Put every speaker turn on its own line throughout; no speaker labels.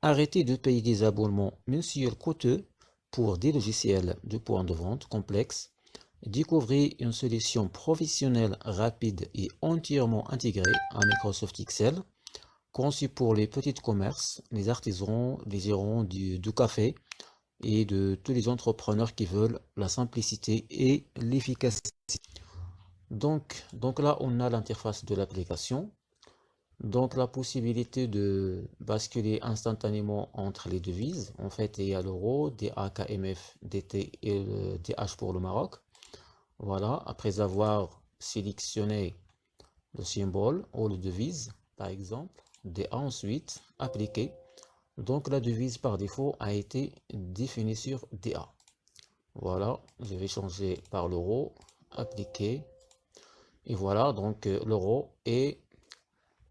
Arrêtez de payer des abonnements mensuels coûteux pour des logiciels de points de vente complexes. Découvrez une solution professionnelle, rapide et entièrement intégrée à Microsoft Excel, conçue pour les petits commerces, les artisans, les gérants du café et de tous les entrepreneurs qui veulent la simplicité et l'efficacité. Donc là, on a l'interface de l'application. Donc la possibilité de basculer instantanément entre les devises. En fait, il y a l'euro, DAKMF, DT et le DH pour le Maroc. Voilà, après avoir sélectionné le symbole ou le devise, par exemple, DA ensuite, appliqué. Donc la devise par défaut a été définie sur DA. Voilà, je vais changer par l'euro, appliquer. Et voilà, donc l'euro est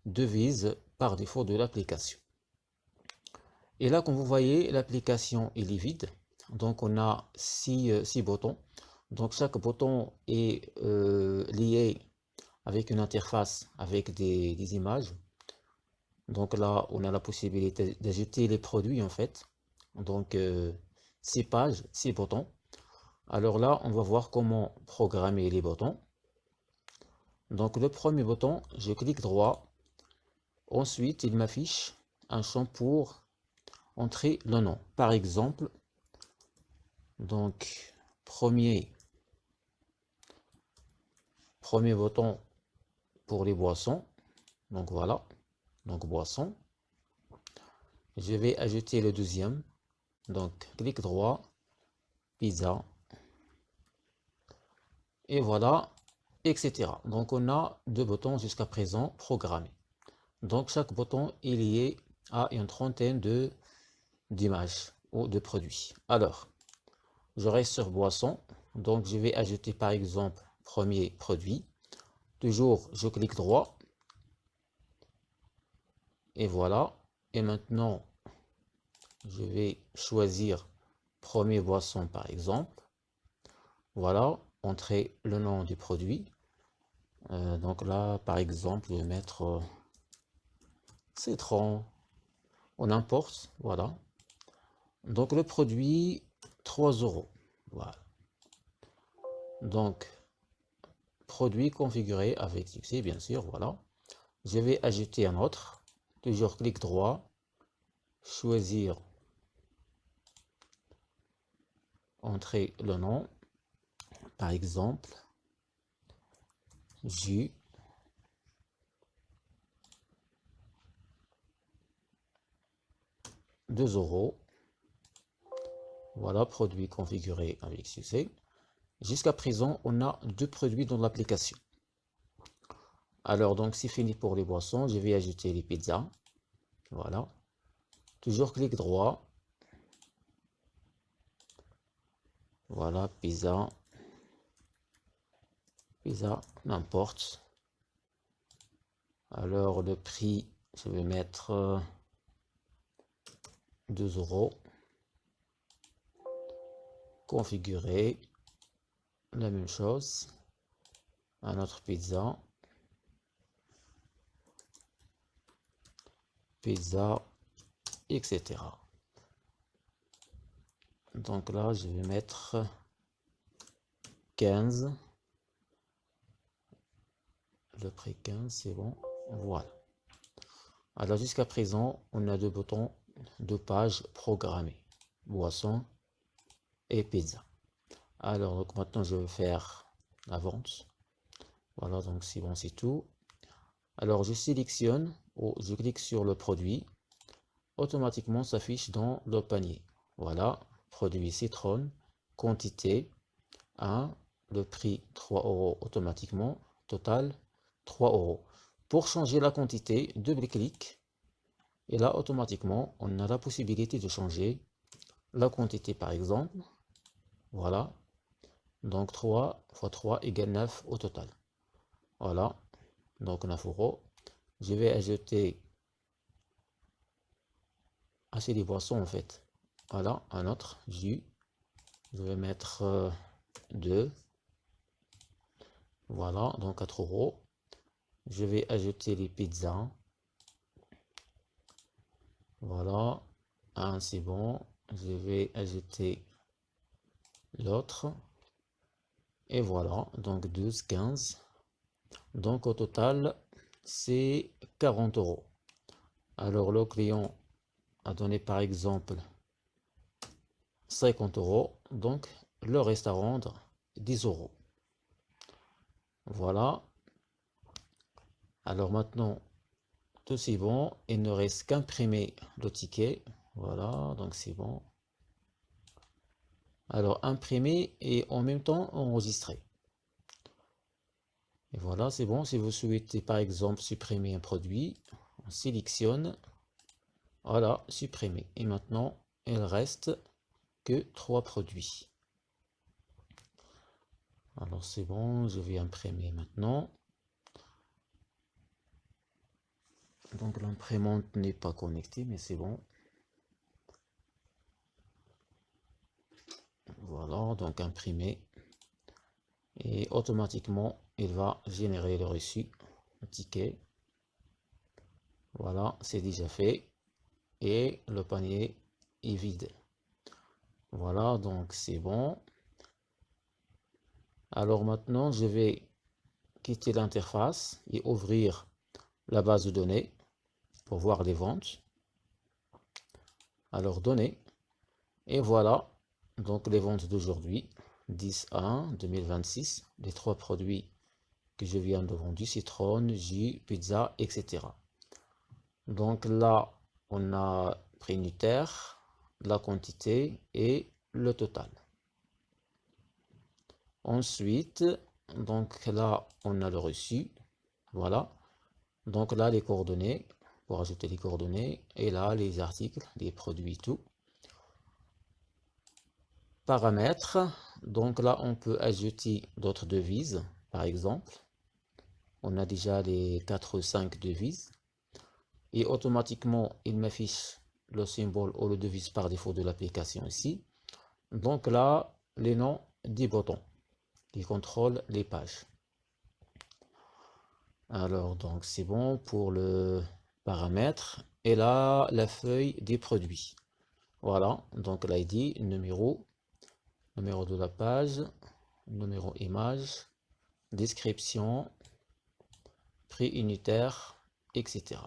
devise par défaut de l'application. Et là, comme vous voyez, l'application est vide. Donc on a six boutons. Donc chaque bouton est lié avec une interface avec des images. Donc là, on a la possibilité d'ajouter les produits en fait. Donc 6 pages, 6 boutons. Alors là, on va voir comment programmer les boutons. Donc le premier bouton, je clique droit. Ensuite, il m'affiche un champ pour entrer le nom. Par exemple, donc premier bouton pour les boissons. Donc voilà, donc boisson. Je vais ajouter le deuxième. Donc clic droit, pizza. Et voilà, etc. Donc on a deux boutons jusqu'à présent programmés. Donc chaque bouton est lié à une trentaine d'images ou de produits. Alors, je reste sur boisson. Donc je vais ajouter par exemple premier produit. Toujours, je clique droit. Et voilà. Et maintenant, je vais choisir premier boisson par exemple. Voilà, entrer le nom du produit. Donc là, par exemple, je vais mettre citron. On importe, voilà. Donc le produit, 3 euros. Voilà. Donc, produit configuré avec succès, bien sûr, voilà. Je vais ajouter un autre. Toujours clic droit, choisir, entrer le nom. Par exemple, jus. 2 euros. Voilà, produit configuré avec succès. Jusqu'à présent, on a deux produits dans l'application. Alors, donc, c'est fini pour les boissons. Je vais ajouter les pizzas. Voilà. Toujours clic droit. Voilà, pizza. Pizza, n'importe. Alors, le prix, je vais mettre 2 euros. Configurer. La même chose. Un autre pizza. Pizza, etc. Donc là, je vais mettre 15. Le prix 15, c'est bon. Voilà. Alors jusqu'à présent, on a deux boutons, deux pages programmées. Boisson et pizza. Alors donc, maintenant, je vais faire la vente. Voilà, donc c'est bon, c'est tout. Alors je sélectionne ou je clique sur le produit. Automatiquement s'affiche dans le panier. Voilà, produit citron, quantité 1, le prix 3 euros automatiquement, total 3 euros. Pour changer la quantité, double-clic. Et là, automatiquement, on a la possibilité de changer la quantité, par exemple. Voilà. Donc 3 fois 3 égale 9 au total. Voilà. Donc 9 euros. Je vais ajouter assez des boissons en fait. Voilà, un autre jus. Je vais mettre 2. Voilà, donc 4 euros. Je vais ajouter les pizzas. Voilà. 1, c'est bon. Je vais ajouter l'autre. Et voilà, donc 12, 15. Donc au total, c'est 40 euros. Alors le client a donné par exemple 50 euros. Donc le reste à rendre 10 euros. Voilà. Alors maintenant, tout c'est bon. Il ne reste qu'imprimer le ticket. Voilà, donc c'est bon. Alors imprimer et en même temps enregistrer. Et voilà, c'est bon. Si vous souhaitez par exemple supprimer un produit, on sélectionne. Voilà, supprimer. Et maintenant, il reste que 3 produits. Alors c'est bon, je vais imprimer maintenant. Donc l'imprimante n'est pas connectée, mais c'est bon. Voilà, donc imprimer. Et automatiquement, il va générer le reçu, le ticket. Voilà, c'est déjà fait. Et le panier est vide. Voilà, donc c'est bon. Alors maintenant, je vais quitter l'interface et ouvrir la base de données pour voir les ventes. Alors données. Et voilà, donc les ventes d'aujourd'hui, 10/1 2026, les 3 produits que je viens de vendre, citron, jus, pizza, etc. Donc là, on a prix unitaire, la quantité et le total. Ensuite, donc là, on a le reçu. Voilà. Donc là, les coordonnées, pour ajouter les coordonnées. Et là, les articles, les produits, tout. Paramètres. Donc là, on peut ajouter d'autres devises, par exemple. On a déjà les 4 ou 5 devises. Et automatiquement, il m'affiche le symbole ou le devise par défaut de l'application ici. Donc là, les noms des boutons qui contrôlent les pages. Alors, donc c'est bon pour le paramètre. Et là, la feuille des produits. Voilà, donc l'ID, numéro de la page, numéro image, description, prix unitaire, etc.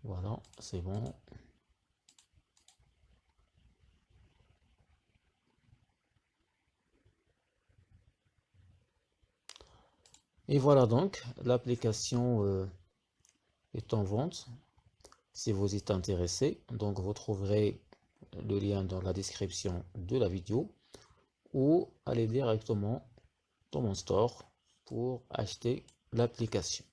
Voilà, c'est bon. Et voilà donc, l'application est en vente. Si vous êtes intéressé, donc vous trouverez le lien dans la description de la vidéo ou allez directement dans mon store pour acheter l'application.